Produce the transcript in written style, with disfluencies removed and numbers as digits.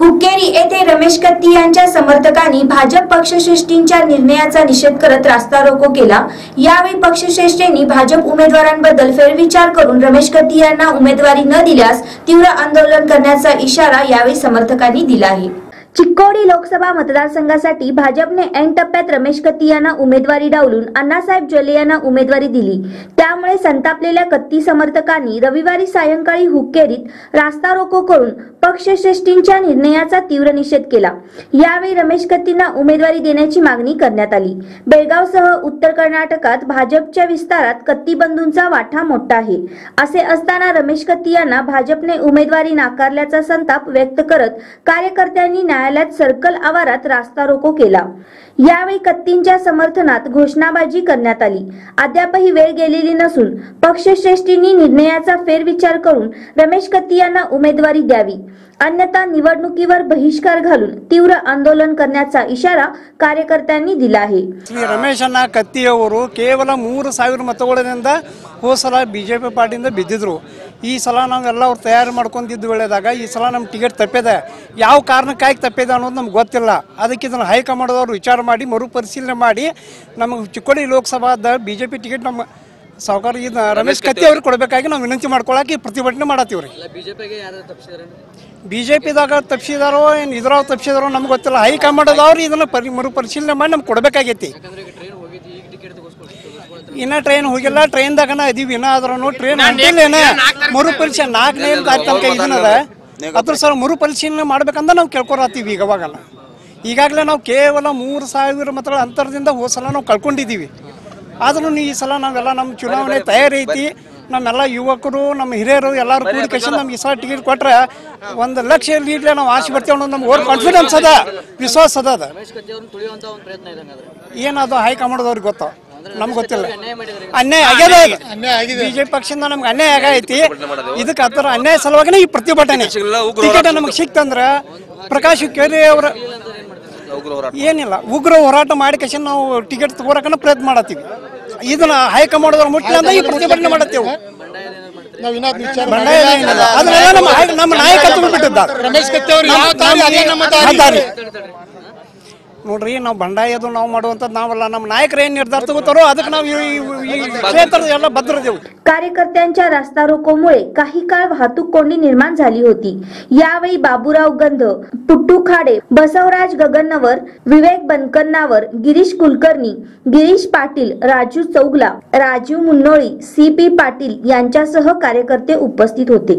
हुक्केरी येथे रमेश कत्ती यांच्या समर्थकांनी भाजप पक्षश्रेष्ठींच्या निर्णयाचा निषेध करत रास्ता रोको केला। यावेळी पक्षश्रेष्ठींनी भाजप उमेदवारांबद्दल फेरविचार करून रमेश कत्ती यांना उमेदवारी न दिल्यास तीव्र आंदोलन करण्याचा इशारा यावेळी समर्थकांनी दिला आहे। चिक्कोडी लोकसभा मतदारसंघासाठी भाजपने ऐन टप्प्यात रमेश कत्ती यांना उमेदवारी डावलून अण्णासाहेब जोले यांना उमेदवारी दिली। त्यामुळे संतापलेल्या कत्ती समर्थकांनी रविवारी सायंकाळी हुक्केरीत रास्ता रोको करून पक्षश्रेष्ठींच्या निर्णयाचा तीव्र निषेध केला। यावेळी रमेश कत्तींना उमेदवारी देण्याची मागणी करण्यात आली। बेळगावसह उत्तर कर्नाटकात भाजपच्या विस्तारात कत्ती बंधूंचा वाटा मोठा आहे। असे असताना रमेश कत्ती यांना भाजपने उमेदवारी नाकारल्याचा संताप व्यक्त करत कार्यकर्त्यांनी न्यायालयात सर्कल आवारात रास्ता रोको केला। यावेळी कत्तींच्या समर्थनात घोषणाबाजी करण्यात आली। अद्यापही वेळ गेलेली नसून पक्षश्रेष्ठींनी निर्णयाचा फेरविचार करून रमेश कत्ती यांना उमेदवारी द्यावी, अन्यथा निवडणुकीवर बहिष्कार घालून तीव्र आंदोलन करण्याचा इशारा ಕಾರ್ಯಕರ್ತರನ್ನು दिला आहे। ಶ್ರೀ ರಮೇಶ್ ಅಣ್ಣ ಕತ್ತಿ ಅವರು ಕೇವಲ 3000 ಮತಗಳಿಂದ ಹೋಸಲ ಬಿಜೆಪಿ ಪಾರ್ಟಿಯಿಂದ ಬಿದ್ದಿದ್ರು। ಈ ಸಲ ನಾವೆಲ್ಲ ಅವರು ತಯಾರು ಮಾಡ್ಕೊಂಡಿದ್ದು ವೇಳೆದಾಗ ಈ ಸಲ ನಮ್ಮ ಟಿಕೆಟ್ ತಪ್ಪಿದೆ, ಯಾವ ಕಾರಣಕ್ಕಾಗಿ ತಪ್ಪಿದೆ ಅನ್ನೋದು ನಮಗೆ ಗೊತ್ತಿಲ್ಲ। ಅದಕ್ಕೆ ಇದನ್ನು ಹೈಕಮಾಂಡ್ ಅವರು ವಿಚಾರ ಮಾಡಿ ಮರುಪರಿಶೀಲನೆ ಮಾಡಿ ನಮಗೆ ಚಿಕ್ಕೋಡಿ ಲೋಕಸಭಾದ ಬಿಜೆಪಿ ಟಿಕೆಟ್ ನಮ್ಮ ಸಾವುಕಾರ ರಮೇಶ್ ಕತ್ತಿ ಅವ್ರಿಗೆ ಕೊಡಬೇಕಾಗಿ ನಾವು ವಿನಂತಿ ಮಾಡ್ಕೊಳ್ಳೋಕೆ ಪ್ರತಿಭಟನೆ ಮಾಡತ್ತೀವ್ರಿ। ಬಿಜೆಪಿದಾಗ ತಪ್ಪಿಸಿದಾರೋ ಏನು ಇದ್ರಾವ್ ತಪ್ಪಿಸಿದಾರೋ ನಮ್ಗೆ ಗೊತ್ತಿಲ್ಲ। ಹೈಕಮಾಂಡದವ್ರು ಇದನ್ನು ಮರುಪರಿಶೀಲನೆ ಮಾಡಿ ನಮ್ಗೆ ಕೊಡಬೇಕಾಗೈತಿ। ಇನ್ನ ಟ್ರೈನ್ ಹೋಗಿಲ್ಲ, ಟ್ರೈನ್ದಾಗನ ಇದೀವಿ, ಇನ್ನಾದ್ರೂ ಟ್ರೈನ್ ಅಂಟಿಲ್ಲ, ಮರುಪರಿಶೀಲನೆ 4ನೇ ತಾರೀಕು ಇದನ್ನದ ಅದ್ರ ಸರ್ ಮರುಪರಿಶೀಲನೆ ಮಾಡ್ಬೇಕಂತ ನಾವು ಕೇಳ್ಕೊರತ್ತೀವಿ। ಈಗವಾಗಲ್ಲ, ಈಗಾಗಲೇ ನಾವು ಕೇವಲ 3000 ಮತಗಳ ಅಂತರದಿಂದ ಹೋಸಲ ನಾವು ಕಳ್ಕೊಂಡಿದ್ದೀವಿ। ಆದ್ರೂ ಈ ಸಲ ನಾವೆಲ್ಲ ನಮ್ಮ ಚುನಾವಣೆ ತಯಾರೈತಿ, ನಮ್ಮೆಲ್ಲ ಯುವಕರು ನಮ್ಮ ಹಿರಿಯರು ಎಲ್ಲರೂ ಕೂಡಿಕೇಸಿ ನಮ್ಗೆ ಈ ಸಲ ಟಿಕೆಟ್ ಕೊಟ್ರೆ 1 ಲಕ್ಷ ಲೀಡ್ಲೆ ನಾವು ಆಸೆ ಬರ್ತೀವಿ ಅನ್ನೋದು ನಮ್ಗೆ ಓವರ್ ಕಾನ್ಫಿಡೆನ್ಸ್ ಅದ, ವಿಶ್ವಾಸ ಅದ। ಏನದು ಹೈಕಮಾಂಡದವ್ರಿಗೆ ಗೊತ್ತ, ನಮ್ಗೆ ಗೊತ್ತಿಲ್ಲ। ಅನ್ಯಾಯ ಆಗ್ಯದ, ಬಿಜೆಪಿ ಪಕ್ಷದಿಂದ ನಮ್ಗೆ ಅನ್ಯಾಯ ಆಗೈತಿ। ಇದಕ್ಕೆ ಅದರ ಅನ್ಯಾಯ ಸಲುವಾಗಿನೇ ಈ ಪ್ರತಿಭಟನೆ। ಟಿಕೆಟ್ ನಮಗೆ ಸಿಕ್ತಂದ್ರೆ ಪ್ರಕಾಶ್ ಹುಕ್ಕೇರಿ ಅವರ ಏನಿಲ್ಲ ಉಗ್ರ ಹೋರಾಟ ಮಾಡಿ ಕಷ್ಟ ನಾವು ಟಿಕೆಟ್ ತಗೋರಕನ ಪ್ರಯತ್ನ ಮಾಡತ್ತೀವಿ। ಇದನ್ನ ಹೈಕಮಾಂಡ್ ಮುಟ್ಟಿಲ್ಲ ಅಂದ್ರೆ ಈ ಪ್ರತಿಭಟನೆ ಮಾಡತ್ತೇವೆ। ನಮ್ಮ ನಾಯಕತ್ವ ಬಿಟ್ಟಿದ್ದಾರೆ ರಮೇಶ್ ಕತ್ತಿ ಅವರು ನೋಡ್ರಿ, ನಾವು ಬಂಡಾಯದು ನಾವು ಮಾಡುವಂತದ್ದು ನಾವಲ್ಲ, ನಮ್ಮ ನಾಯಕರು ಏನ್ ನಿರ್ಧಾರ ತಗೋತಾರೋ ಅದಕ್ಕೆ ನಾವು ಈ ಕ್ಷೇತ್ರದ ಎಲ್ಲ ಭದ್ರದೇವು। कार्यकर्त्यांच्या रास्ता रोकोमुळे काही काळ वाहतूक कोंडी निर्माण झाली होती। यावेळी बाबूराव गंध, पुट्टू खाडे, बसवराज गगनवर, विवेक बनकन्नावर, गिरीश कुलकर्णी, गिरीश पाटील, राजू चौगला, राजू मुन्नोळी, CP पाटील यांच्यासह कार्यकर्ते उपस्थित होते।